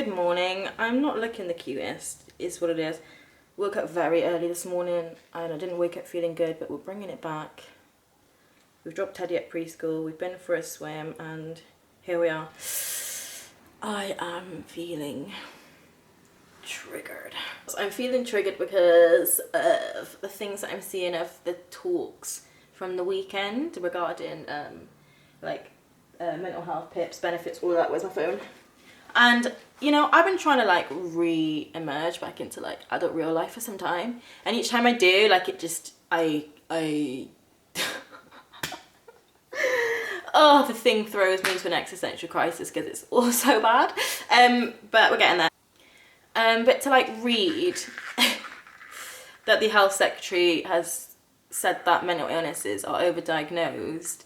Good morning. I'm not looking the cutest, is what it is. Woke up very early this morning and I didn't wake up feeling good, but we're bringing it back. We've dropped Teddy at preschool, we've been for a swim, and here we are. I am feeling triggered. I'm feeling triggered because of the things that I'm seeing of the talks from the weekend regarding mental health pips, benefits, all of that. Where's my phone? And you know, I've been trying to like re-emerge back into like adult real life for some time, and each time I do, like it just oh, the thing throws me into an existential crisis because it's all so bad. But we're getting there. But to like read that the health secretary has said that mental illnesses are overdiagnosed.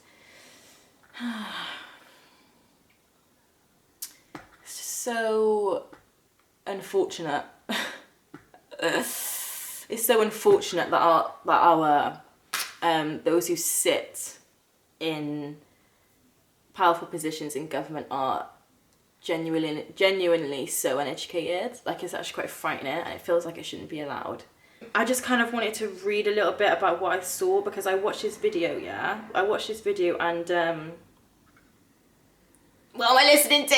It's just so unfortunate. It's so unfortunate that our those who sit in powerful positions in government are genuinely so uneducated. Like, it's actually quite frightening, and it feels like it shouldn't be allowed. I just kind of wanted to read a little bit about what I saw because I watched this video, and what am I listening to?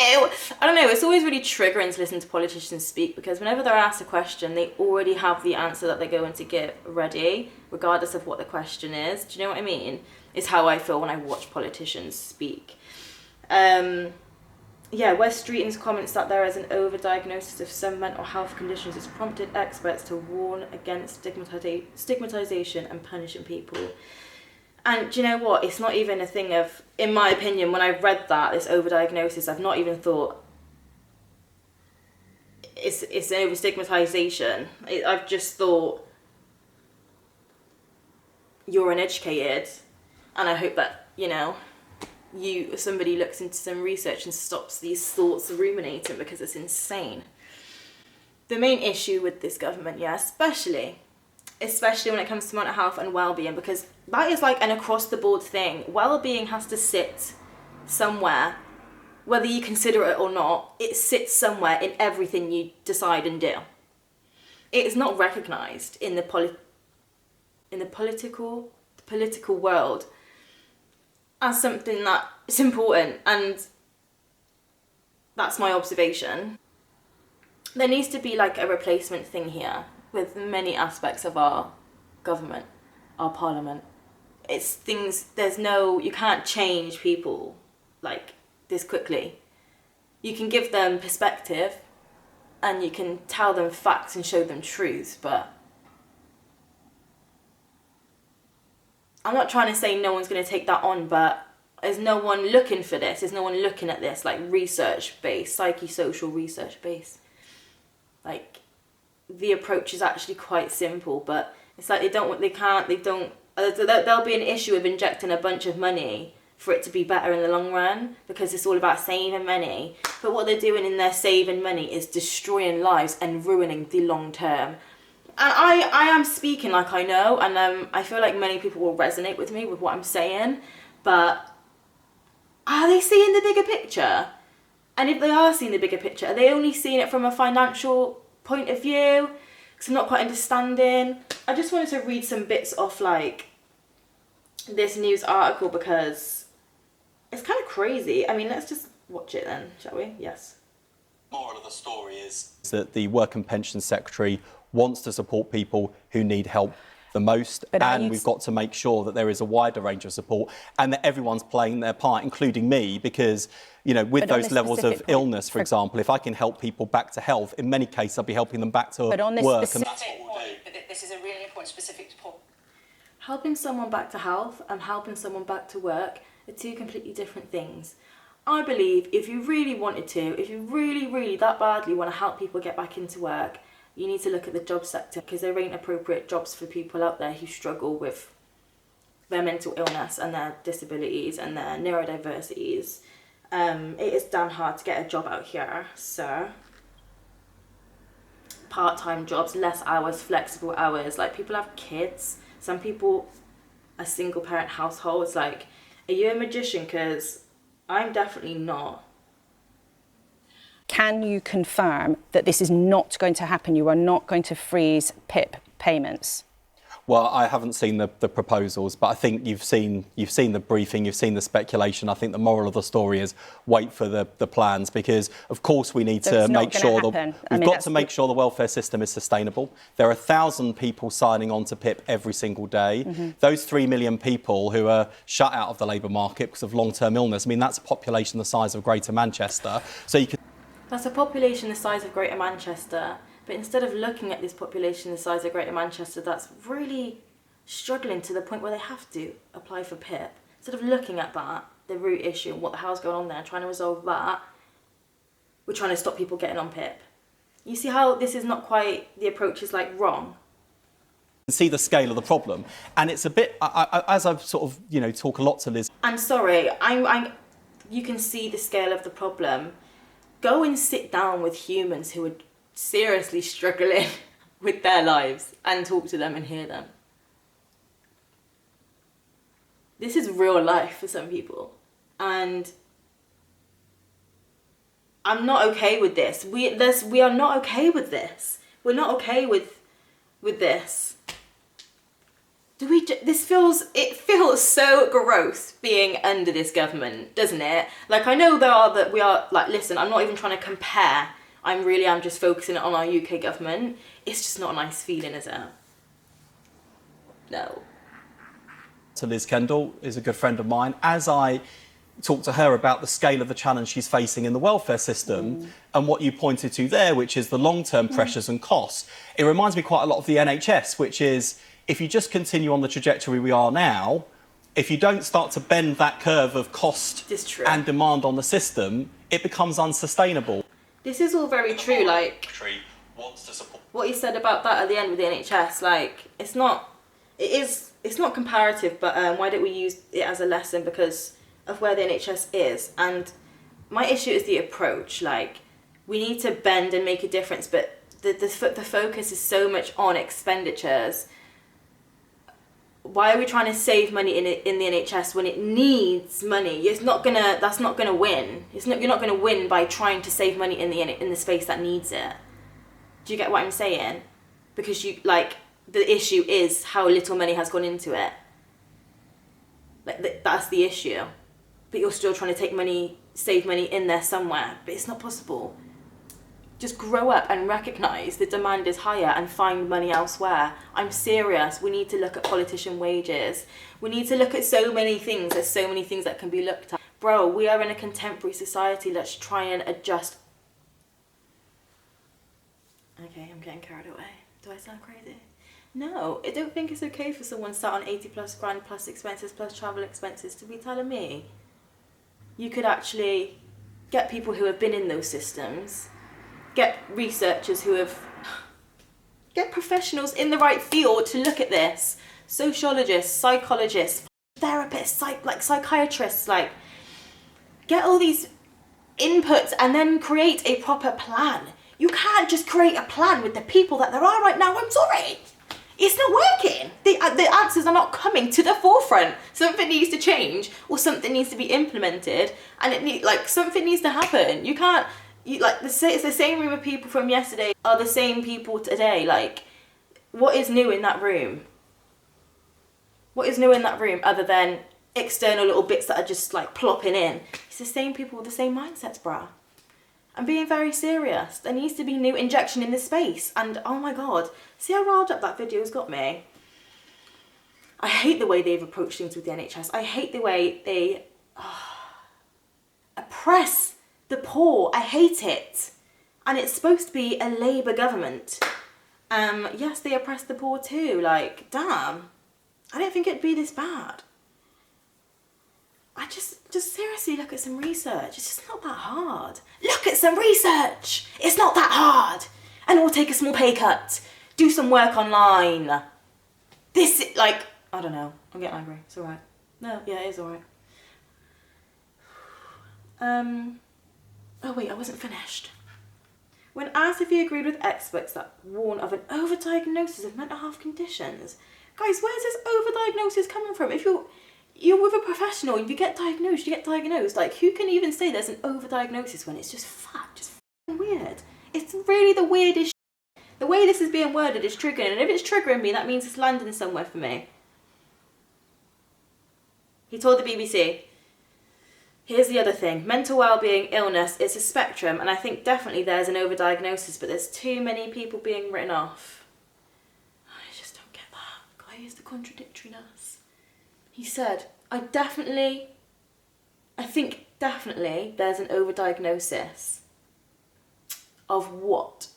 I don't know, it's always really triggering to listen to politicians speak because whenever they're asked a question, they already have the answer that they're going to give ready, regardless of what the question is. Do you know what I mean? It's how I feel when I watch politicians speak. West Streeton's comments that there is an overdiagnosis of some mental health conditions has prompted experts to warn against stigmatization and punishing people. And do you know what? It's not even a thing of, in my opinion, when I've read that, this overdiagnosis, I've not even thought it's an over-stigmatization. I've just thought you're uneducated, and I hope that, you know, somebody looks into some research and stops these thoughts ruminating because it's insane. The main issue with this government, especially when it comes to mental health and well-being, because that is like an across-the-board thing. Well-being has to sit somewhere, whether you consider it or not. It sits somewhere in everything you decide and do. It is not recognised in the political world as something that is important, and that's my observation. There needs to be like a replacement thing here with many aspects of our government, our parliament. It's things, you can't change people like this quickly. You can give them perspective and you can tell them facts and show them truths, but I'm not trying to say no one's going to take that on, but there's no one looking for this. There's no one looking at this like research-based, psychosocial research-based. Like, the approach is actually quite simple, but it's like there'll be an issue of injecting a bunch of money for it to be better in the long run, because it's all about saving money. But what they're doing in their saving money is destroying lives and ruining the long term. And I am speaking like I know, and I feel like many people will resonate with me with what I'm saying, but are they seeing the bigger picture? And if they are seeing the bigger picture, are they only seeing it from a financial point of view? Because I'm not quite understanding. I just wanted to read some bits off like this news article because it's kind of crazy. I mean, let's just watch it then, shall we? Yes. Moral of the story is that the Work and Pension Secretary wants to support people who need help the most, and we've got to make sure that there is a wider range of support and that everyone's playing their part, including me, because, you know, with those levels of illness, for example, if I can help people back to health, in many cases I'll be helping them back to work. But on this specific point, but this is a really important specific point. Helping someone back to health and helping someone back to work are two completely different things. I believe if you really wanted to, if you really that badly want to help people get back into work, you need to look at the job sector, because there ain't appropriate jobs for people out there who struggle with their mental illness and their disabilities and their neurodiversities. It is damn hard to get a job out here, sir. Part-time jobs, less hours, flexible hours. Like, people have kids. Some people are single parent households. Like, are you a magician? Because I'm definitely not. Can you confirm that this is not going to happen? You are not going to freeze PIP payments? Well, I haven't seen the proposals, but I think you've seen the briefing, you've seen the speculation. I think the moral of the story is wait for the plans, because of course we need to make sure make sure the welfare system is sustainable. There are 1,000 people signing on to PIP every single day. Those 3 million people who are shut out of the labour market because of long-term illness, I mean, that's a population the size of Greater Manchester. So you can... That's a population the size of Greater Manchester. But instead of looking at this population the size of Greater Manchester that's really struggling to the point where they have to apply for PIP, instead of looking at that, the root issue, and what the hell's going on there, and trying to resolve that, we're trying to stop people getting on PIP. You see how this is not quite, the approach is like wrong? See the scale of the problem, and it's a bit, as I've sort of, talk a lot to Liz. And sorry, you can see the scale of the problem. Go and sit down with humans who are seriously struggling with their lives and talk to them and hear them. This is real life for some people, and I'm not okay with this. We are not okay with this. We're not okay with this. It feels so gross being under this government, doesn't it? Like, I know listen, I'm not even trying to compare. I'm just focusing on our UK government. It's just not a nice feeling, is it? No. So Liz Kendall is a good friend of mine. As I talked to her about the scale of the challenge she's facing in the welfare system and what you pointed to there, which is the long-term pressures and costs, it reminds me quite a lot of the NHS, which is if you just continue on the trajectory we are now, if you don't start to bend that curve of cost and demand on the system, it becomes unsustainable. This is all very true, like, what you said about that at the end with the NHS, like, it's not comparative, but why don't we use it as a lesson because of where the NHS is? And my issue is the approach, like, we need to bend and make a difference, but the focus is so much on expenditures. Why are we trying to save money in the NHS when it needs money? That's not gonna win. You're not gonna win by trying to save money in the space that needs it. Do you get what I'm saying? Because the issue is how little money has gone into it. That's the issue. But you're still trying to save money in there somewhere. But it's not possible. Just grow up and recognise the demand is higher and find money elsewhere. I'm serious. We need to look at politician wages. We need to look at so many things. There's so many things that can be looked at. Bro, we are in a contemporary society. Let's try and adjust. Okay, I'm getting carried away. Do I sound crazy? No, I don't think it's okay for someone sat on 80 plus grand plus expenses plus travel expenses to be telling me. You could actually get people who have been in those systems, get researchers get professionals in the right field to look at this. Sociologists, psychologists, therapists, psychiatrists, get all these inputs and then create a proper plan. You can't just create a plan with the people that there are right now. I'm sorry. It's not working. The answers are not coming to the forefront. Something needs to change or something needs to be implemented, and something needs to happen. You can't, it's the same room of people from yesterday are the same people today. What is new in that room? What is new in that room other than external little bits that are just plopping in? It's the same people with the same mindsets, bruh. I'm being very serious. There needs to be new injection in this space. And oh my God, see how riled up that video's got me? I hate the way they've approached things with the NHS. I hate the way they oppress the poor. I hate it. And it's supposed to be a Labour government. Yes, they oppress the poor too. Damn. I didn't think it'd be this bad. I just seriously look at some research. It's just not that hard. Look at some research. It's not that hard. And we'll take a small pay cut. Do some work online. I don't know. I'm getting angry. It's alright. No, yeah, it is alright. Oh wait, I wasn't finished. When asked if he agreed with experts that warn of an overdiagnosis of mental health conditions, guys, where's this overdiagnosis coming from? If you're with a professional, if you get diagnosed, you get diagnosed. Who can even say there's an overdiagnosis when it's just fact, just weird. It's really the weirdest shit. The way this is being worded is triggering, and if it's triggering me, that means it's landing somewhere for me. He told the BBC, here's the other thing, mental well-being, illness, it's a spectrum, and I think definitely there's an overdiagnosis, but there's too many people being written off. I just don't get that. Why is the contradictoriness? He said, I think definitely there's an overdiagnosis. Of what?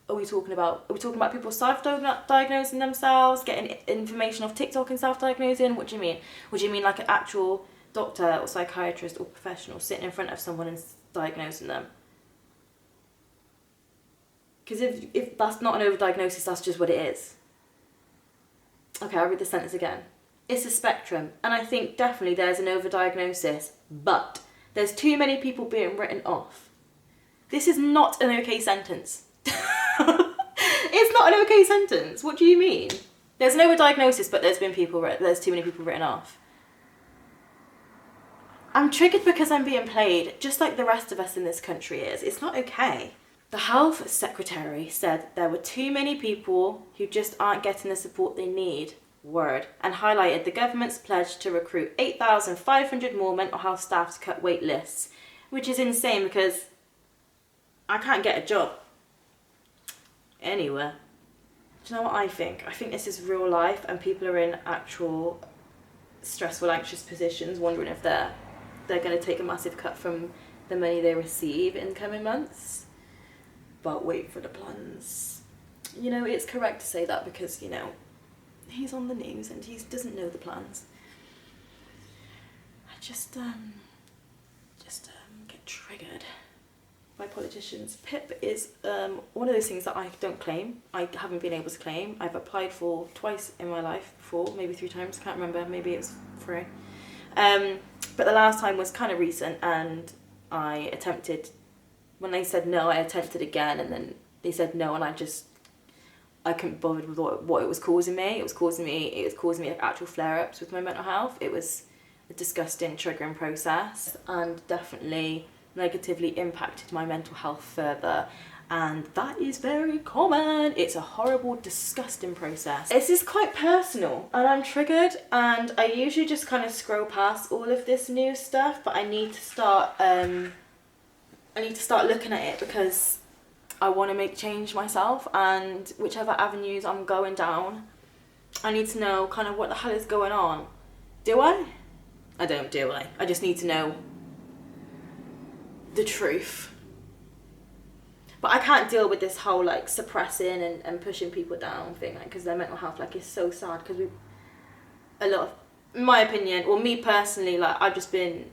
Are we talking about? Are we talking about people self-diagnosing themselves, getting information off TikTok and self-diagnosing? What do you mean? What do you mean like an actual doctor or psychiatrist or professional sitting in front of someone and diagnosing them? Because if that's not an overdiagnosis, that's just what it is. Okay, I'll read the sentence again. It's a spectrum, and I think definitely there's an overdiagnosis, but there's too many people being written off. This is not an okay sentence. It's not an okay sentence. What do you mean? There's an overdiagnosis, but there's too many people written off. I'm triggered because I'm being played, just like the rest of us in this country is. It's not okay. The health secretary said there were too many people who just aren't getting the support they need, word, and highlighted the government's pledge to recruit 8,500 more mental health staff to cut wait lists, which is insane because I can't get a job anywhere. Do you know what I think? I think this is real life and people are in actual stressful, anxious positions wondering if they're going to take a massive cut from the money they receive in coming months. But wait for the plans. You know, it's correct to say that because, you know, he's on the news and he doesn't know the plans. I just get triggered by politicians. PIP is one of those things that I don't claim. I haven't been able to claim. I've applied for twice in my life before, maybe 3 times, can't remember, maybe it was 3. But the last time was kind of recent and I attempted, when they said no, I attempted again and then they said no and I couldn't bother with what it was causing me. It was causing me actual flare-ups with my mental health. It was a disgusting triggering process and definitely negatively impacted my mental health further, and that is very common. It's a horrible, disgusting process. This is quite personal and I'm triggered, and I usually just kind of scroll past all of this new stuff, but I need to start looking at it because I want to make change myself, and whichever avenues I'm going down, I need to know kind of what the hell is going on. Do I? I don't, do I? I just need to know the truth. But I can't deal with this whole like suppressing and pushing people down thing, like, because their mental health like is so sad, because in my opinion, or me personally, like I've just been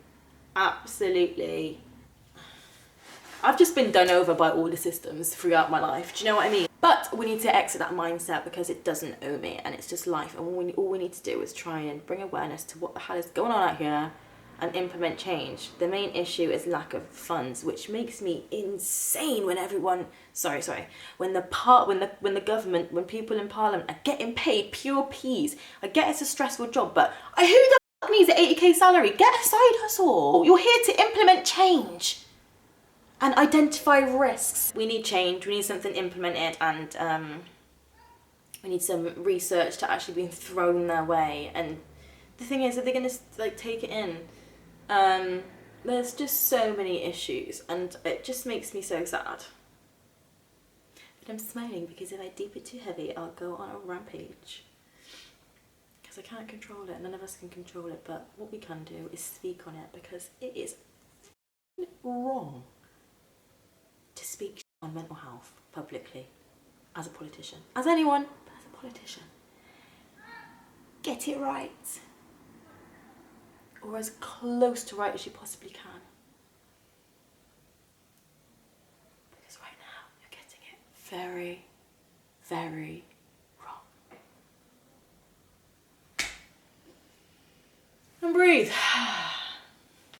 done over by all the systems throughout my life. Do you know what I mean? But we need to exit that mindset because it doesn't own me and it's just life, and all we need to do is try and bring awareness to what the hell is going on out here and implement change. The main issue is lack of funds, which makes me insane when when the government, when people in Parliament are getting paid pure peas. I get it's a stressful job, but who the fuck needs an 80k salary? Get a side hustle. You're here to implement change and identify risks. We need change, we need something implemented, and we need some research to actually be thrown their way. And the thing is, are they gonna like take it in? There's just so many issues and it just makes me so sad. But I'm smiling because if I deep it too heavy, I'll go on a rampage. Because I can't control it, none of us can control it, but what we can do is speak on it, because it is wrong to speak on mental health publicly as a politician. As anyone, but as a politician. Get it right. Or as close to right as you possibly can. Because right now, you're getting it very, very wrong. And breathe.